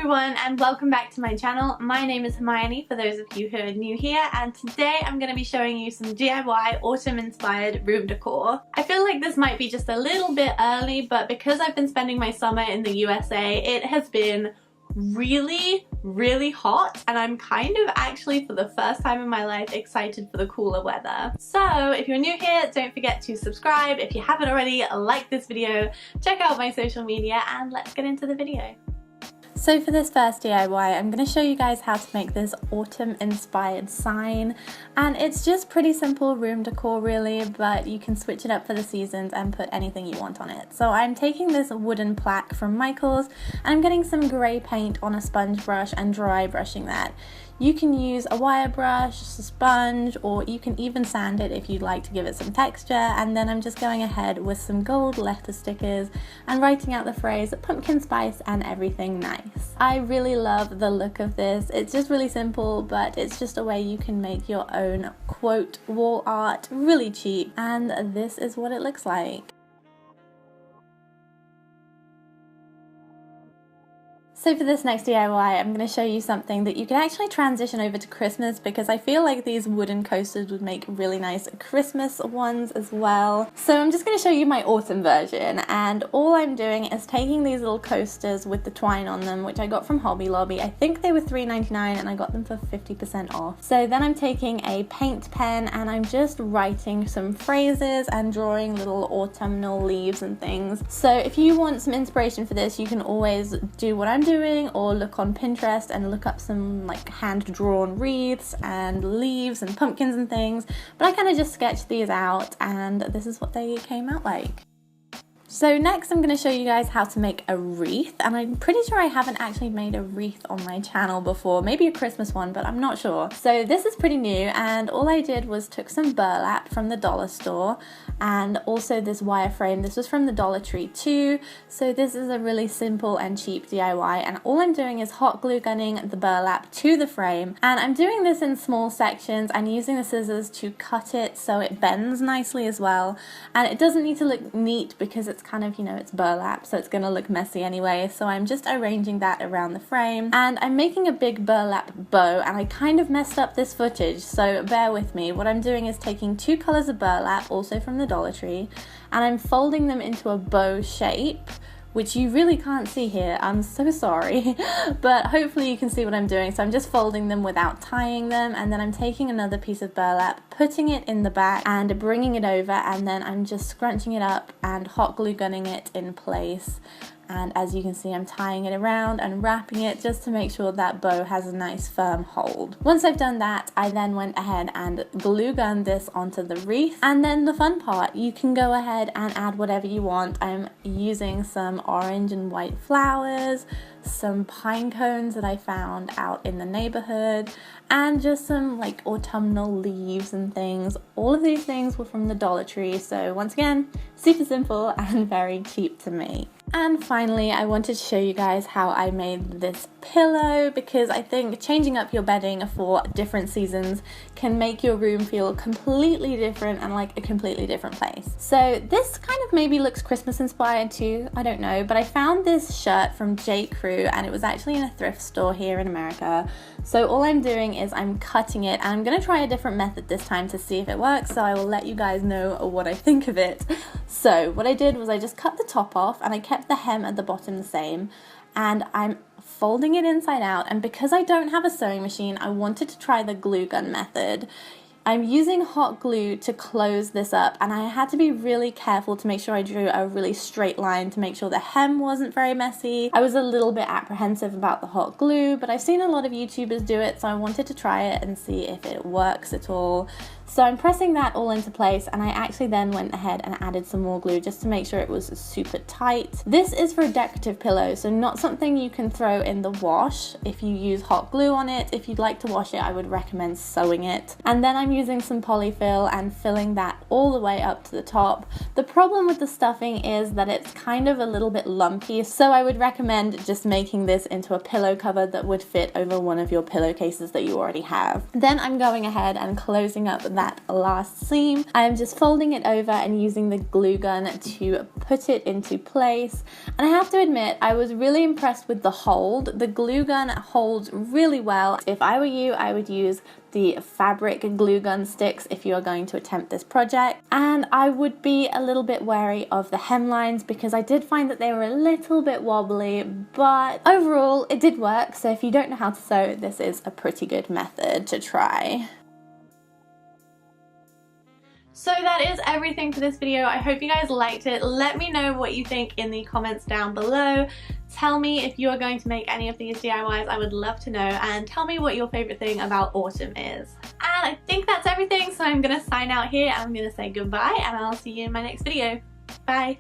everyone and welcome back to my channel. My name is Hermione for those of you who are new here, and today I'm going to be showing you some DIY autumn inspired room decor. I feel like this might be just a little bit early, but because I've been spending my summer in the USA, it has been really hot, and I'm kind of actually for the first time in my life excited for the cooler weather. So if you're new here, don't forget to subscribe. If you haven't already, like this video, check out my social media, and let's get into the video. So for this first DIY, I'm going to show you guys how to make this autumn inspired sign, and it's just pretty simple room decor really, but you can switch it up for the seasons and put anything you want on it. So I'm taking this wooden plaque from Michael's and I'm getting some grey paint on a sponge brush and dry brushing that. You can use a wire brush, a sponge, or you can even sand it if you'd like to give it some texture, and then I'm just going ahead with some gold letter stickers and writing out the phrase pumpkin spice and everything nice. I really love the look of this. It's just really simple, but it's just a way you can make your own quote wall art really cheap, and this is what it looks like. So for this next DIY, I'm going to show you something that you can actually transition over to Christmas, because I feel like these wooden coasters would make really nice Christmas ones as well. So I'm just going to show you my autumn version, and all I'm doing is taking these little coasters with the twine on them, which I got from Hobby Lobby. I think they were $3.99 and I got them for 50% off. So then I'm taking a paint pen and I'm just writing some phrases and drawing little autumnal leaves and things. So if you want some inspiration for this, you can always do what I'm doing, or look on Pinterest and look up some like hand-drawn wreaths and leaves and pumpkins and things, but I kind of just sketched these out and this is what they came out like. So next I'm going to show you guys how to make a wreath, and I'm pretty sure I haven't actually made a wreath on my channel before, maybe a Christmas one, but I'm not sure. So this is pretty new, and all I did was took some burlap from the dollar store and also this wireframe. This was from the Dollar Tree too, so this is a really simple and cheap DIY, and all I'm doing is hot glue gunning the burlap to the frame, and I'm doing this in small sections and using the scissors to cut it so it bends nicely as well, and it doesn't need to look neat because it's kind of, you know, it's burlap, so it's going to look messy anyway. So I'm just arranging that around the frame, and I'm making a big burlap bow, and I kind of messed up this footage, so bear with me. What I'm doing is taking two colors of burlap, also from the Dollar Tree, and I'm folding them into a bow shape, which you really can't see here, I'm so sorry, but hopefully you can see what I'm doing. So I'm just folding them without tying them, and then I'm taking another piece of burlap, putting it in the back and bringing it over, and then I'm just scrunching it up and hot glue gunning it in place. And as you can see, I'm tying it around and wrapping it just to make sure that bow has a nice firm hold. Once I've done that, I then went ahead and glue gunned this onto the wreath. And then the fun part, you can go ahead and add whatever you want. I'm using some orange and white flowers, some pine cones that I found out in the neighborhood, and just some like autumnal leaves and things. All of these things were from the Dollar Tree, so once again, super simple and very cheap to make. And finally, I wanted to show you guys how I made this pillow, because I think changing up your bedding for different seasons can make your room feel completely different and like a completely different place. So this kind of maybe looks Christmas inspired too, I don't know, but I found this shirt from J. Crew, and it was actually in a thrift store here in America. So all I'm doing is I'm cutting it, and I'm going to try a different method this time to see if it works, so I will let you guys know what I think of it. So what I did was I just cut the top off, and I kept the hem at the bottom the same, and I'm folding it inside out. And because I don't have a sewing machine, I wanted to try the glue gun method. I'm using hot glue to close this up, and I had to be really careful to make sure I drew a really straight line to make sure the hem wasn't very messy. I was a little bit apprehensive about the hot glue, but I've seen a lot of YouTubers do it, so I wanted to try it and see if it works at all. So I'm pressing that all into place, and I actually then went ahead and added some more glue just to make sure it was super tight. This is for a decorative pillow, so not something you can throw in the wash if you use hot glue on it. If you'd like to wash it, I would recommend sewing it. And then I'm using some polyfill and filling that all the way up to the top. The problem with the stuffing is that it's kind of a little bit lumpy, so I would recommend just making this into a pillow cover that would fit over one of your pillowcases that you already have. Then I'm going ahead and closing up that last seam. I'm just folding it over and using the glue gun to put it into place. And I have to admit, I was really impressed with the hold. The glue gun holds really well. If I were you, I would use the fabric glue gun sticks if you are going to attempt this project. And I would be a little bit wary of the hemlines because I did find that they were a little bit wobbly, but overall it did work. So if you don't know how to sew, this is a pretty good method to try. So that is everything for this video. I hope you guys liked it. Let me know what you think in the comments down below. Tell me if you are going to make any of these DIYs. I would love to know, and tell me what your favorite thing about autumn is. And I think that's everything, so I'm gonna sign out here. I'm gonna say goodbye, and I'll see you in my next video. Bye.